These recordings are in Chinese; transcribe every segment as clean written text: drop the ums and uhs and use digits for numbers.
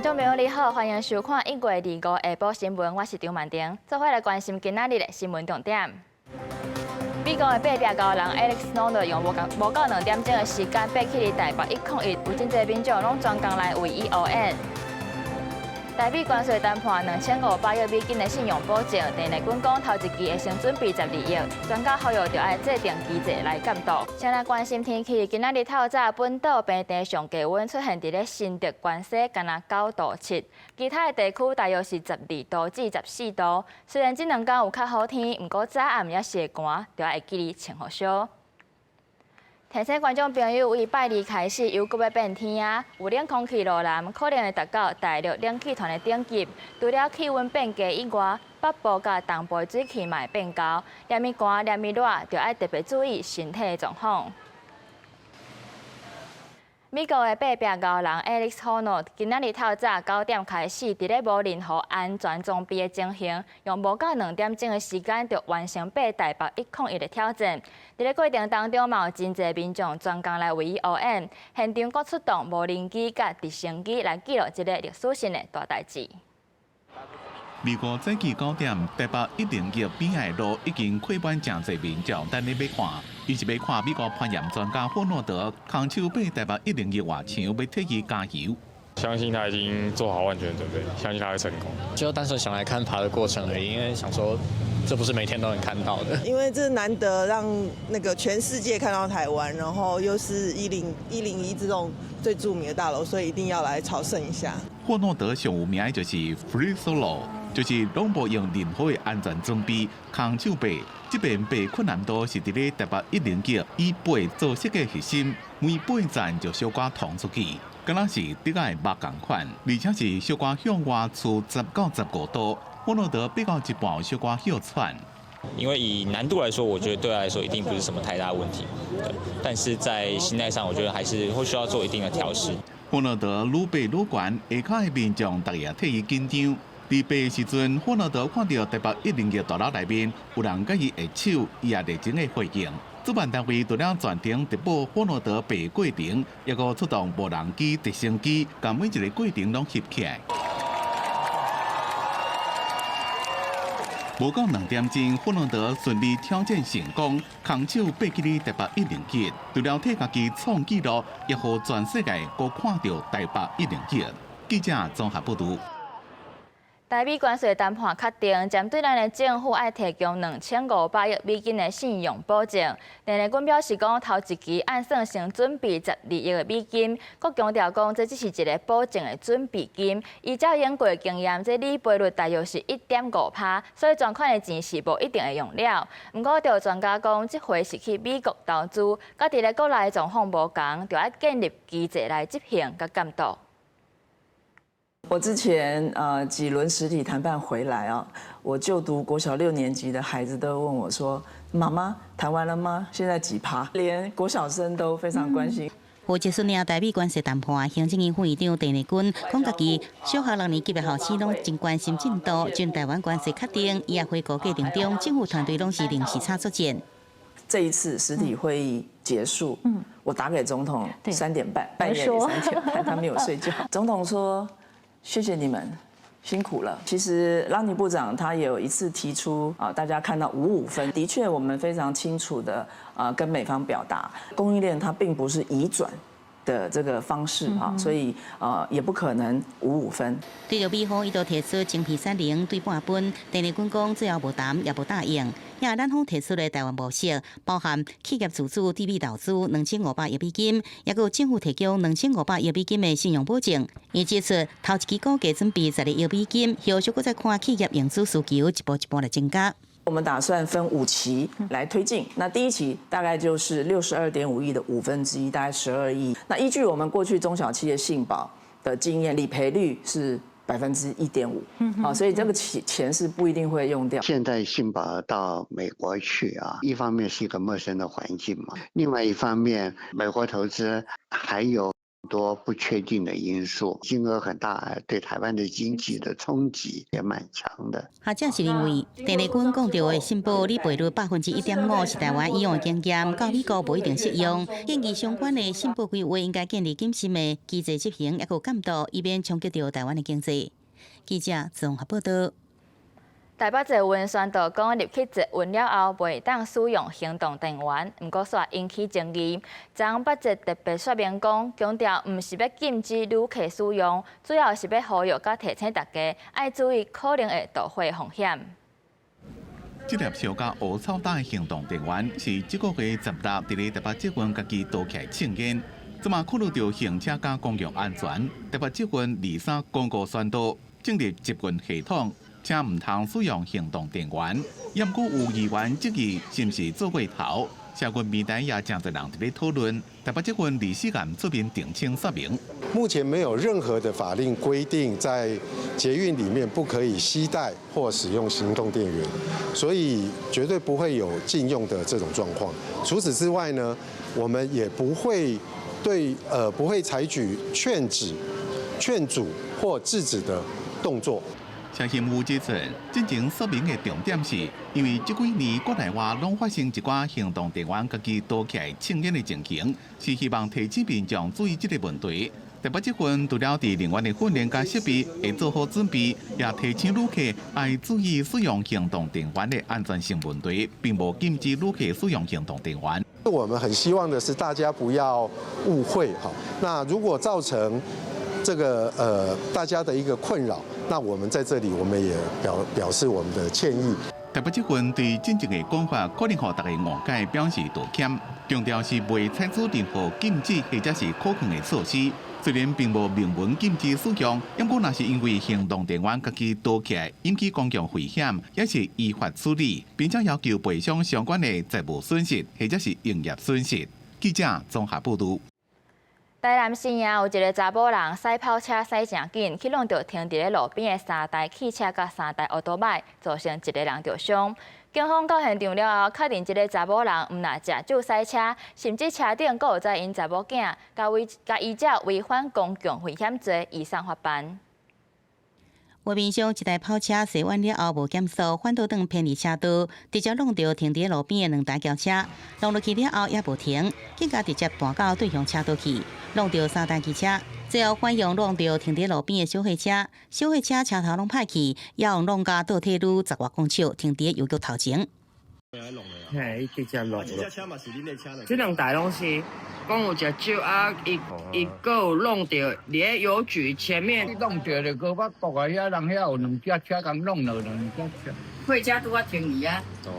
观众朋友你好，欢迎收看1月25日下晡新闻，我是张曼婷，做伙来关心今仔日的新闻重点。美国的背壁高人 Alex Norder 用无到2点钟的时间爬起哩台北101，有真侪民众拢专工来为伊応援。台美关税谈判2500亿美金的信用保证，电力军讲头一期会先准备12亿，专家呼吁着爱制定机制来监督。先来关心天气，今仔日透早本岛平地上低温出现伫咧新竹关西，干那9度7，其他的地区大约是12度至14度。虽然这2天有较好天，不过早暗也是会寒，就要记得穿雨袖。提醒观众朋友，为拜二开始，又搁要变天啊！有冷空气路南，可能会达到大陆冷气团的顶级。除了气温变低以外，北部甲东部水气嘛会变高，连咪寒连咪热，就要特别注意身体的状况。美国的背壁高人 Alex Honnold 今仔日透早9点开始，伫咧无任何安全装备的情形，用无到2点钟的时间，就完成爬台北101的挑战。伫咧过程当中，嘛有真侪民众专工来为伊応援，现场阁出动无人机甲直升机来记录这个历史性的大代志。美国早起9点，台北101边海路已经挤满真侪民众等你要看。伊是要看美国攀岩专家霍诺德空手爬台北101外墙，要替伊加油。相信他已经做好万全的准备，相信他会成功。就单纯想来看爬的过程而已，因为想说这不是每天都能看到的。因为这难得让那个全世界看到台湾，然后又是101这种最著名的大楼，所以一定要来朝圣一下。霍诺德上有名的就是 Free Solo， 就是拢无用任何的安全装备，空手爬。这边爬困难度是伫咧台北101以爬做设计核心，每爬站就小可捅出去。敢若是得爱肉同款，而且是小可向外出10到15度。霍诺德爬到一半小可哮喘。因为以难度来说，我觉得对他来说一定不是什么太大问题，对。但是在心态上，我觉得还是会需要做一定的调试。霍诺德愈爬愈悬，下骹的民众大家替伊紧张。伫爬的时阵，霍诺德看到台北101大楼内面有人甲伊握手，伊也热情的回应。主办单位除了全程直播霍诺德爬过程，也阁出动无人机、直升机，将每一个过程拢翕起来。无到2点钟，霍诺德顺利挑战成功，空手爬起哩台北101。除了替家己创纪录，也互全世界阁看到台北101。记者综合报道。台美关税谈判确定，针对咱的政府爱提供2500亿美金的信用保证。电力军表示讲，头一期按算先准备12亿的美金，佮强调讲，这只是一个保证的准备金。依照英国的经验，这理赔率大约是1.5%，所以全款的钱是无一定会用了。不过，有专家讲，这回是去美国投资，佮伫咧国内状况无同，就要建立机制来执行佮监督。我之前几轮实体谈判回来啊，我就读国小6年级的孩子都问我说：“妈妈，谈完了吗？现在几趴？”连国小生都非常关心。有结束了台美关税谈判，行政院副院长郑丽君讲，家己小学6年级的后生拢真关心进度，就台湾关税确定，伊也回国过程中，政府团队拢是临时插作战。这一次实体会议结束，我打给总统3点半，半夜3点半，他没有睡觉。总统说：“谢谢你们，辛苦了。”其实拉尼部长他也有一次提出大家看到55分，的确我们非常清楚的跟美方表达，供应链它并不是移转的这个方式所以也不可能55分。对着美方，伊都提出精疲3零对半分，电力军讲最后无谈也无答应。也咱方提出的台湾模式，包含企业自主地美投资2500亿美金，也有政府提供2500亿美金的信用保证。伊指出，头一期估计准备12亿美金，后续再看企业营资需求一步一步来增加。我们打算分5期来推进。那第一期大概就是62.5亿的1/5，大概12亿。那依据我们过去中小企业信保的经验，理赔率是1.5%，所以这个钱是不一定会用掉。现在信保到美国去一方面是一个陌生的环境嘛，另外一方面美国投资还有多不确定的因素，金额很大，对台湾的经济的冲击也蛮强的。学者是认为，郑丽君讲到的申报理赔率1.5%是台湾以往经验，到美国不一定适用。建议相关的申报规划应该建立谨慎的机制执行，也有监督，以免冲击到台湾的经济。记者综合报道。台北捷运宣导讲，入去捷运了后袂当使用行动电源，毋过煞引起争议。张北捷特别说明讲，强调毋是要禁止旅客使用，主要是要呼吁甲提醒大家爱注意可能的盗窃风险。这粒小甲乌草带的行动电源是这个月10日伫咧台北捷运家己倒起来庆典，即嘛考虑到行车甲公共安全，台北捷运23公告宣导建立捷运系统。请唔通使用行动电源，也毋过有议员质疑是毋是做过头。社群媒体也真侪人伫咧讨论，台北捷运24案这边澄清说明。目前没有任何的法令规定在捷运里面不可以携带或使用行动电源，所以绝对不会有禁用的这种状况。除此之外呢，我们也不会不会采取劝阻或制止的动作。相信有指出，真正说明的重点是，因为这几年国内外拢发生一寡行动电源家己倒起来庆典的情形，是希望提醒民众注意这个问题。台北捷运除了伫人员的训练甲设备会做好准备，也提醒旅客爱注意使用行动电源的安全性问题，并无禁止旅客使用行动电源。我们很希望的是大家不要误会哈。那如果造成这个大家的一个困扰，那我们在这里我们也表示我们的歉意。台北捷运对真正的讲法，可能互大家误解，表示道歉，强调是未采取任何禁止或者是可行的措施。虽然并无明文禁止使用，不过若是因为行动电源家己倒起来引起公共危险，也是依法处理，并且要求赔偿相关的财务损失或者是营业损失。记者综合报道。台南市也有一个查某人驶跑车驶正紧，去弄到停伫咧路边的3台汽车甲3台奥多麦，造成一个人受伤。警方到现场了后，确定这个查某人毋但食酒驶车，甚至车顶阁有载因查某囝，甲依照违反公共危险罪移送法办。外面上一台跑车驶弯了后无减速，反倒转偏离车道，直接弄到停伫路边的2台轿车，弄落去了后也无停，更加直接搬到对向车道去，弄到3台汽车，最后反向弄到停伫路边的小货车，小货车车头拢歹去，也用弄到倒退路10外公尺，停伫邮局头前。嘿，直接弄。这车嘛是恁的车嘞？这2台拢是。讲有食酒啊，伊个有弄到伫咧邮局前面，弄到就个我国外遐人遐有2架车咁弄了2架车。货车拄啊停去啊。哦。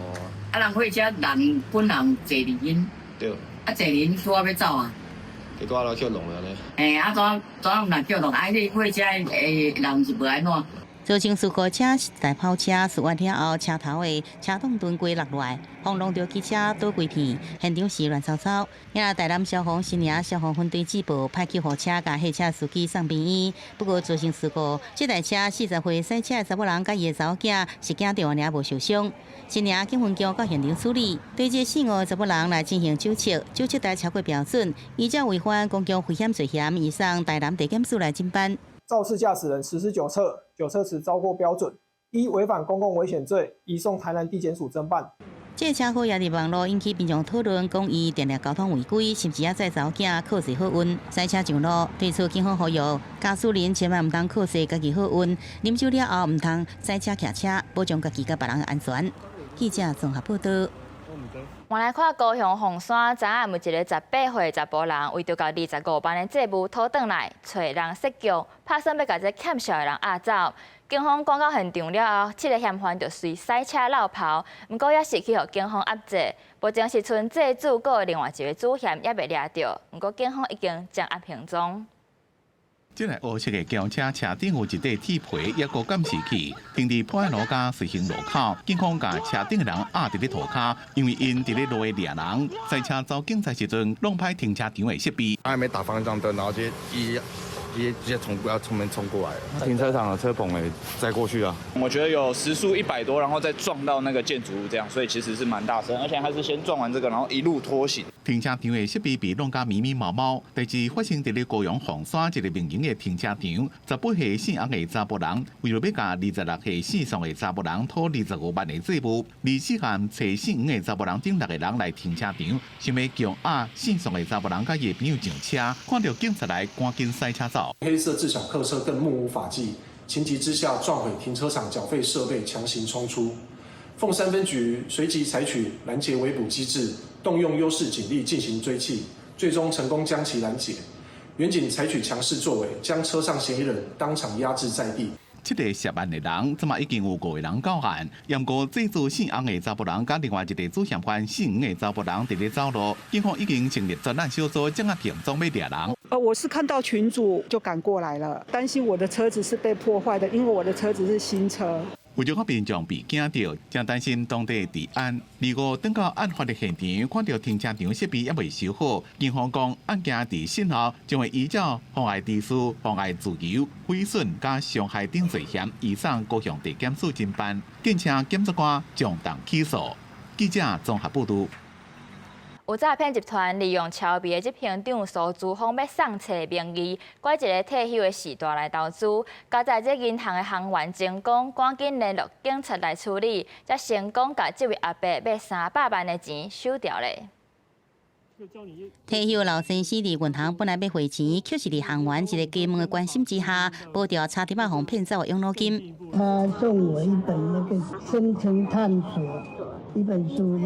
啊，人货车人本人坐伫因。对。啊，坐伫因拄啊要走啊。结果啊，叫弄了咧。诶，啊，怎人叫弄？啊，你货车人是无安怎？造成事故车是台跑车驶完了后，车头的车挡墩规落来，轰弄到汽车倒规片，现场是乱糟糟。也台南消防新营消防分队接报，派去货车甲货车司机送病院。不过造成事故，这台车40岁驶车的查某人甲伊的查某囝是惊到了无受伤。新营警分局到现场处理，对这4个查某人来进行酒测，酒测台超过标准，依照违反公共危险罪嫌，移送台南地检署来侦办。肇事驾驶人实施酒测时超过标准，依违反公共危险罪，移送台南地检署侦办。这车祸也伫网络引起民众讨论，讲伊电力交通违规，甚至也载查某囝考试好运，驶车上路。对此，警方呼吁驾驶人千万唔通考试家己好运，啉酒了后唔通驶车骑车，保障家己甲别人的安全。记者综合报道。我来看高雄凤山，昨暗有一个18岁查甫人，为着甲25班的债务讨转来，找人设局，拍算要甲这欠债的人押走。警方赶到现场了后，7个嫌犯就随驶车落跑，不过也是去互警方压制。目前是剩债主，阁有另外一个主嫌也未抓到，不过警方已经将押行踪。这台黑色的轿车车顶有一块铁皮，也个监视器，停伫破案路家实行路口。警方甲车顶的人压伫咧涂骹，因为因伫咧路的掠人，赛车走警察时阵弄歹停车场的设备。还没打方向灯，然后就直接从门冲过来了。停车场的车棚载过去啊。我觉得有时速100多，然后再撞到那个建筑物这样，所以其实是蛮大声，而且还是先撞完这个，然后一路拖行。停车场的设备被弄甲密密麻麻。第二发生在高雄凤山一个民营的停车场，18岁姓洪的查甫人为了要甲26岁姓宋的查甫人讨25万的债务，24项找姓黄的查甫人等6个人来停车场，想要强压姓宋的查甫人甲伊的朋友上车，看到警察来，赶紧塞车走。黑色自小客车更目无法纪，情急之下撞毁停车场缴费设备，强行冲出。凤山分局随即采取拦截围捕机制，动用优势警力进行追缉，最终成功将其拦截。员警采取强势作为，将车上嫌疑人当场压制在地。这个涉案的人，即马已经有5个人到案。验过这组姓洪的查甫人，甲另外一个主嫌犯姓黄的查甫人伫咧走路，警方已经成立专案小组，掌握行踪要抓人。我是看到群主就赶过来了，担心我的车子是被破坏的，因为我的车子是新车。为咗民众被惊到，正担心当地治安。25等到案发的现场，看到停车场设备也未修好，警方讲案件伫审后将会依照妨碍秩序、妨碍自由、毁损加伤害等罪嫌，移送高雄地检署侦办，建请检察官将当起诉。记者综合报道。有诈骗集团利用超标的这平场苏珠峰要送册的名义，拐一个退休的时代来投资。加在这银行的行员成功，赶紧联络警察来处理，才成功把这位阿伯要300万的钱收掉咧。退休老先生伫银行本来要汇钱，却是伫行员一个家门的关心之下，保掉差点被骗走的养老金。他送我一本那个深层探索一本书，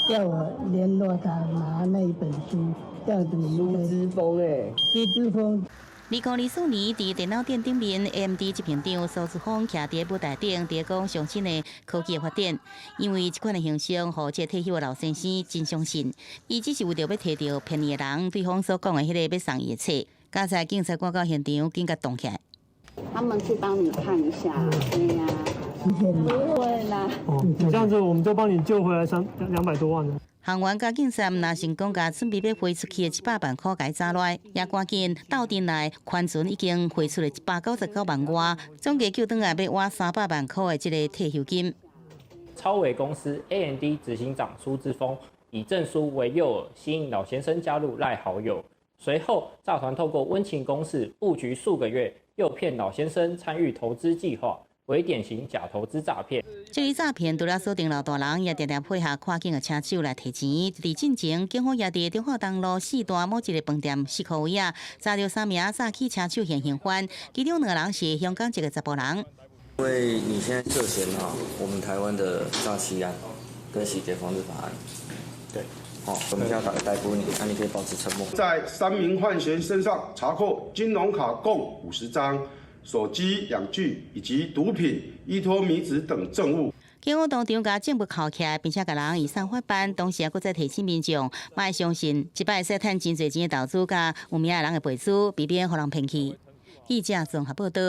要我联络他拿那一本书，这样子苏之峰苏之峰。2024年，伫电脑店顶面 AMD 这片场，苏之峰徛伫舞台顶，伫讲上新的科技的发展。因为这款的形象，互这退休的老先生真相信，伊只是为着要摕到便宜的人，对方所讲的迄个要送伊的册。刚才警察赶到现场，紧甲动起来。他们去帮你看一下，对呀。不会啦。这样子我们就帮你救回来200多万了。行员甲警察若成功甲准备要汇出去的700万块解查来，也赶紧斗阵来款存已经汇出了199万外，总计救回来要挖300万块的这个退休金。超微公司 AMD 执行长苏之峰以证书为诱饵，吸引老先生加入赖好友。随后，诈团透过温情攻势布局数个月，诱骗老先生参与投资计划。为典型假投资诈骗。这类诈骗除了锁定老大人，也常常配合跨境的车手来提钱。伫进前，警方也伫中华东路4段某一个饭店4块位啊，查到3名诈欺车手现行犯，其中2个人是香港一个查甫人。因为你现在涉嫌我们台湾的诈欺案跟洗劫防治法案，对，我们要逮捕你，那你可以保持沉默。在3名犯嫌身上查获金融卡共50张。手机2具以及毒品、依托米纸等证物。警方当场甲证物扣起来，并且甲人移送法办，同时也搁再提醒民众，莫相信一摆会趁真侪钱的投资甲有名的人的背书，避免互人骗去。记者综合报道。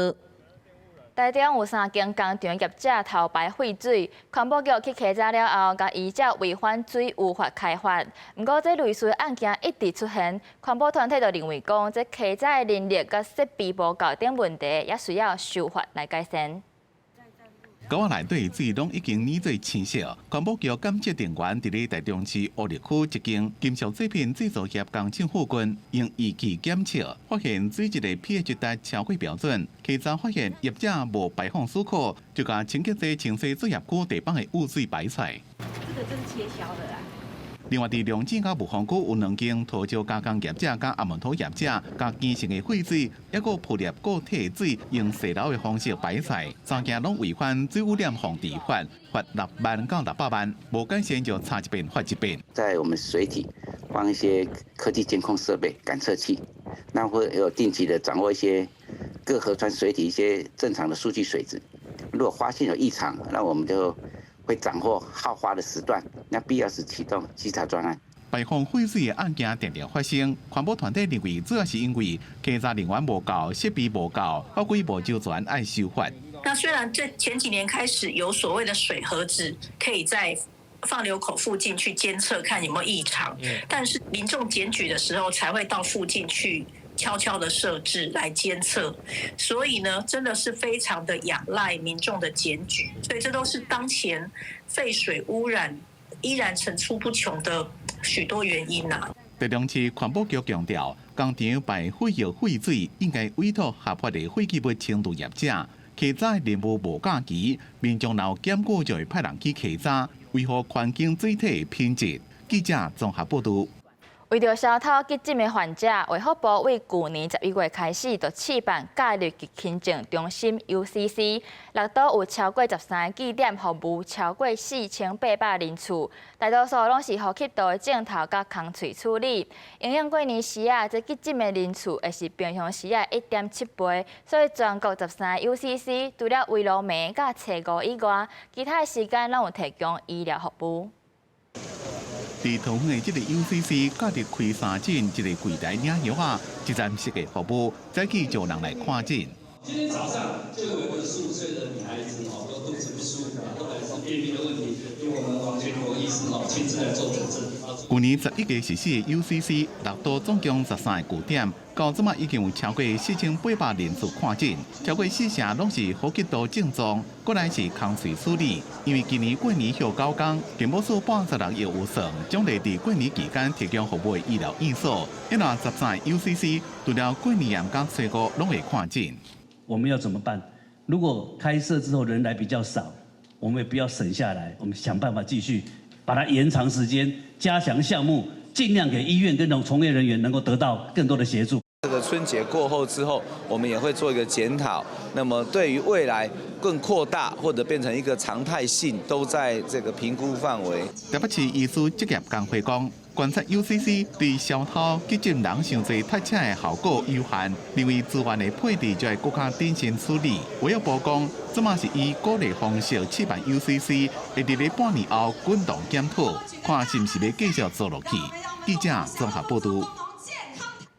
台中有3间工厂业者头牌废水，环保局去稽查了后，甲依照违反水无法开发。不过，这类似案件一直出现，环保团体就认为讲，这稽查的能力甲设备无够等问题，也需要修法来改善。沟仔内底水拢已经染做青色，环保局监测人员伫咧台中市乌日区一间金属制品制造业工厂附近，用仪器检测，发现水质的 pH 值超过标准。稽查发现业者无排放出口，就甲清洁剂清洗作业区地板的污水排出。这个是切削的啦。另外，伫龙井甲雾峰区有2间土石加工业者甲阿门土业者，甲基层的废水，还佫铺列固体水用泄漏的方式排出，3件拢违反水污染防治法，罚6万到600万，无改善就查一遍罚一遍。在我们水体放一些科技监控设备、感测器，那会有定期的掌握一些各河川水体一些正常的数据水质。如果发现有异常，那我们就会掌握好花的时段，那必要时启动稽查专案。排放废水的案件常常发生，环保团体认为主要是因为稽查人员无够、设备无够，法规无周全，爱修法。那虽然这前几年开始有所谓的水盒子，可以在放流口附近去监测看有没有异常，但是民众检举的时候才会到附近去悄悄的设置来监测，所以呢，真的是非常的仰赖民众的检举，所以这都是当前废水污染依然层出不穷的许多原因呐。台中市环保局强调，工厂排废药废水应该委托合法的废弃物清除业者，卸载任务无假期，民众若检过就会派人去卸载，维护环境水体品质。记者综合报道。为着消透急诊的患者，卫福部为去年11月开始，就试办假日急诊症中心 UCC， 6都有超过13个据点，服务超过4800人次，大多数拢是呼吸道的镜头甲空喙处理。因应过年时这急诊的人次会是平常时1.7倍，所以全国13个 UCC 除了围炉暝甲初五以外，其他的时间拢有提供医疗服务。伫桃园的这个 UCC， 假日开3诊，一个柜台领药啊，一站式的服务，早起就有人来看诊。今天早上就有一个15岁的女孩子说肚子不舒服，后来是便秘的问题，由我们王建国医师亲自来做诊治。去年11月实施的 UCC， 6都总共13个据点，到即马已经有超过4800人次看诊，超过4成拢是呼吸道症状，过来是空喙处理。因为今年过年休9天，健保署86亿预算，将会伫过年期间提供服务的医疗院所，因为13个 UCC 除了过年夜甲初五拢会看诊。我们要怎么办？如果开设之后人来比较少，我们也不要省下来，我们想办法继续把它延长时间，加强项目，尽量给医院跟从业人员能够得到更多的协助。这个春节过后之后，我们也会做一个检讨。那么对于未来更扩大或者变成一个常态性，都在这个评估范围。台北市医师职业工会讲，观察 UCC 对消透急诊人伤济塞车的效果有限，因为资源的配置就会更加谨慎处理。卫生部讲，这嘛是以鼓励方式试办 UCC， 会伫咧半年后滚动检讨，看是毋是要继续做落去。记者综合报道。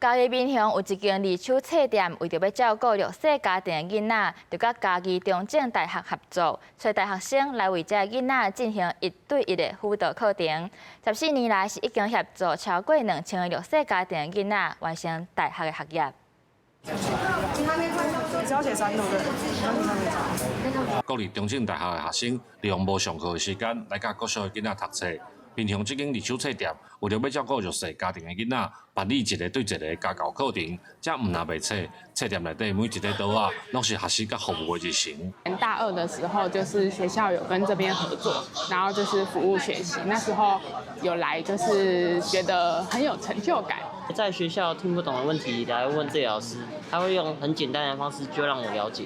嘉义民雄有一间二手册店，为着要照顾弱势家庭的囡仔，就甲嘉义中正大学合作，找大学生来为这囡仔进行1对1的辅导课程。14年来是已经协助超过2000个弱势家庭的囡仔完成大学的学业。鼓励中正大学的学生利用无上课的时间来甲各小的囡仔读册。民雄这间二手册店为了要照顾弱势家庭的囡仔，办理1个对1个的家教课程，这唔拿卖册，册店内底每一个桌啊，拢是学习甲服务的日程。大2的时候，就是学校有跟这边合作，然后就是服务学习。那时候有来，就是觉得很有成就感。在学校听不懂的问题来问这老师，他会用很简单的方式就让我了解。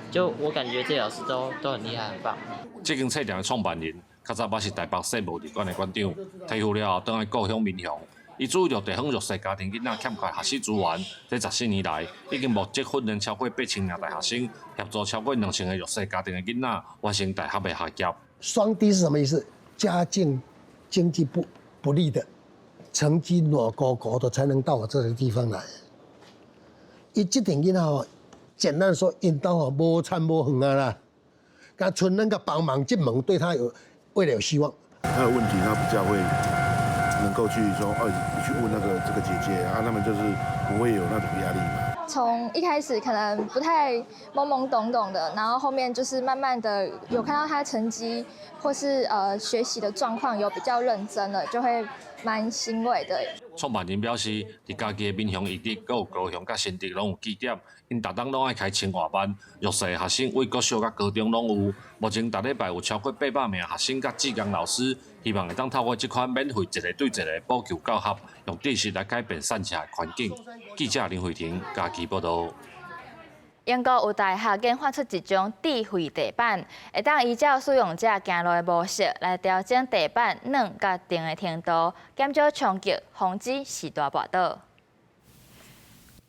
就我感觉这老师都很厉害，很棒。这间册店的创办人。较早捌是台北世贸旅馆的馆长，退休了后，倒来故乡民雄。伊注意到地方弱势家庭囡仔欠缺学习资源，这14年来，已经募集训练超过8000名大学生，协助超过2000个弱势家庭的囡仔完成大学的学业。双低是什么意思？家境经济不利的，成绩裸高的才能到我这个地方来。伊这点囡仔简单说，因兜无餐无饭啊啦，甲村人甲帮忙进门，对他未来有希望。他有问题，他比较会能够去说，你去问这个姐姐啊，他们就是不会有那种压力嘛。从一开始可能不太懵懵懂懂的，然后后面就是慢慢的有看到他成绩或是学习的状况有比较认真了，就会蛮欣慰的。创办人表示，伫家己的民雄、义德、有高雄、甲新竹拢有据点，因逐档拢爱开清华班，弱势学生为国小甲高中拢有。目前逐礼拜有超过800名学生甲志工老师，希望会当透过这款免费1个对1个补救教学，用知识来改变散车的环境。记者林慧婷嘉义报道。英国有大学研发出一种智慧地板，会当依照使用者行路的模式来调整地板软甲硬的程度，减少冲击，防止时大跋倒。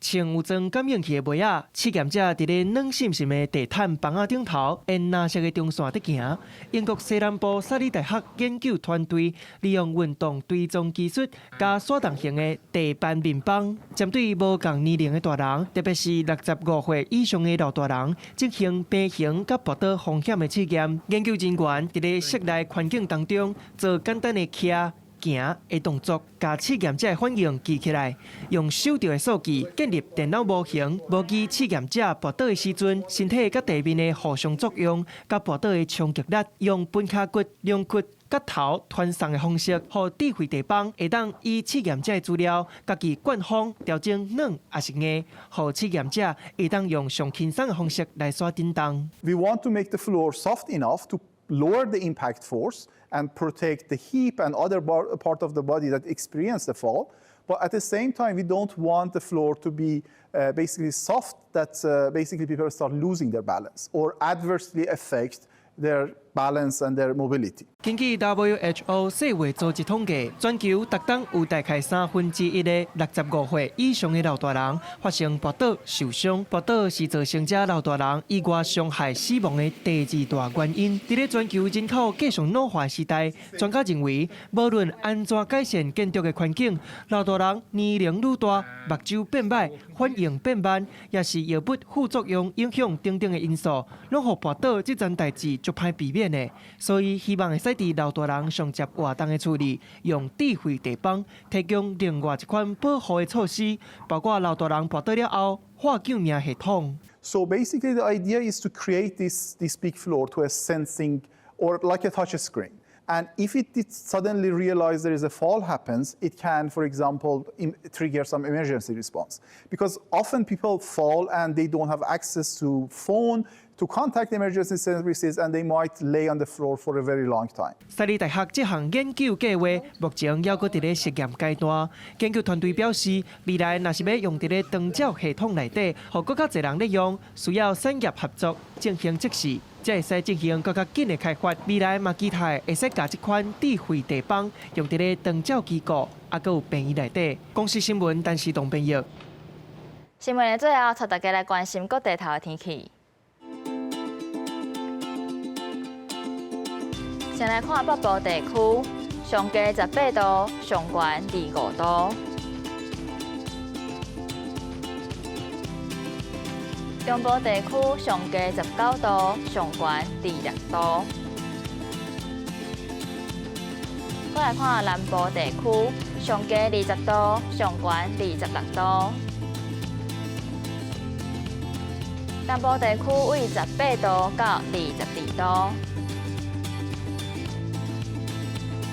穿有装感应器的鞋仔，试验者伫咧软腍腍的地毯板仔顶头，沿蓝色的中线伫行。英国西南部萨里大学研究团队利用运动追踪技术，加刷动型的地板面板，针对无共年龄的大人，特别是65岁以上的老大人，进行平衡甲跋倒风险的试验。研究人员伫咧室内环境当中做简单的徛、行的动作，把试验者的反应记起来，用收到的数据建立电脑模型，模拟试验者跋倒的时阵，身体甲地面的互相作用，甲跋倒的冲击力，用分髁骨、两骨、甲头传送的方式，互智慧地方会当以试验者的资料，家己灌风调整软还是硬，互试验者会当用上轻松的方式来耍震动。We want to make the floor soft enough to lower the impact force and protect the hip and other part of the body that experience the fall. But at the same time, we don't want the floor to be basically soft that basically people start losing their balance or adversely affect their balance and their mobility. 根据 WHO 世卫组织统计，全球每天有大概1/3的65岁以上的老大人发生跋倒受伤。跋倒是造成这老大人意外伤害死亡的第2大原因。在全球人口继续老化时代，专家认为，无论安怎改善建筑的环境，老大人年龄愈大，目睭变歹，反应变慢，也是药物副作用影响等等的因素，拢互跋倒这件代志足歹避免的。所以希望会使伫老大人上接活动的处理，用智慧地板提供另外一款保护的措施，包括老大人跋倒了后喊救命系统。So basically, the idea is to create this big floor to a sensing or like a touch screen. And if it suddenly realizes there is a fall happens, it can, for example, trigger some emergency response. Because often people fall and they don't have access to phone to contact emergency services, and they might lay on the floor for a very long time. 沙里大学这项研究计划目前还搁伫咧实验阶段。研究团队表示，未来若是要用伫咧长照系统内底，互更较侪人利用，需要产业合作进行测试，才会使进行更较紧的开发。未来嘛，期待会使把这款智慧地板用伫咧长照机构，还搁有病院内底。公司新闻，陈时东编译。新闻的最后，带大家来关心各地头的天气。先来看北部地区，上低18度，上悬25度；中部地区上低19度，上悬26度。再来看南部地区，上低20度，上悬26度；南部地区为18度到22度。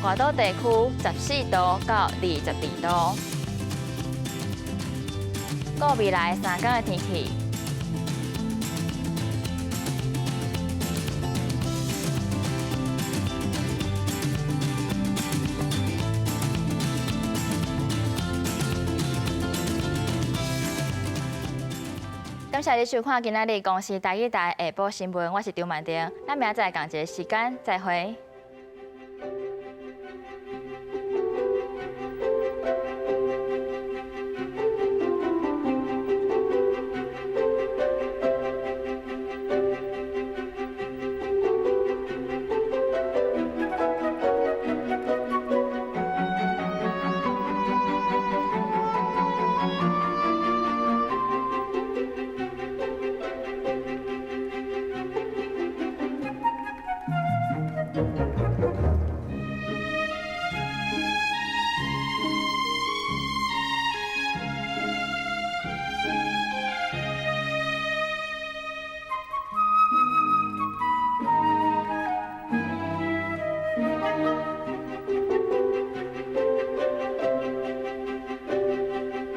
外岛地区14度到22度。过未来3天的天气。感谢你收看今仔日公司台语台下晡新闻，我是张曼婷，咱明仔载同一个时间再会。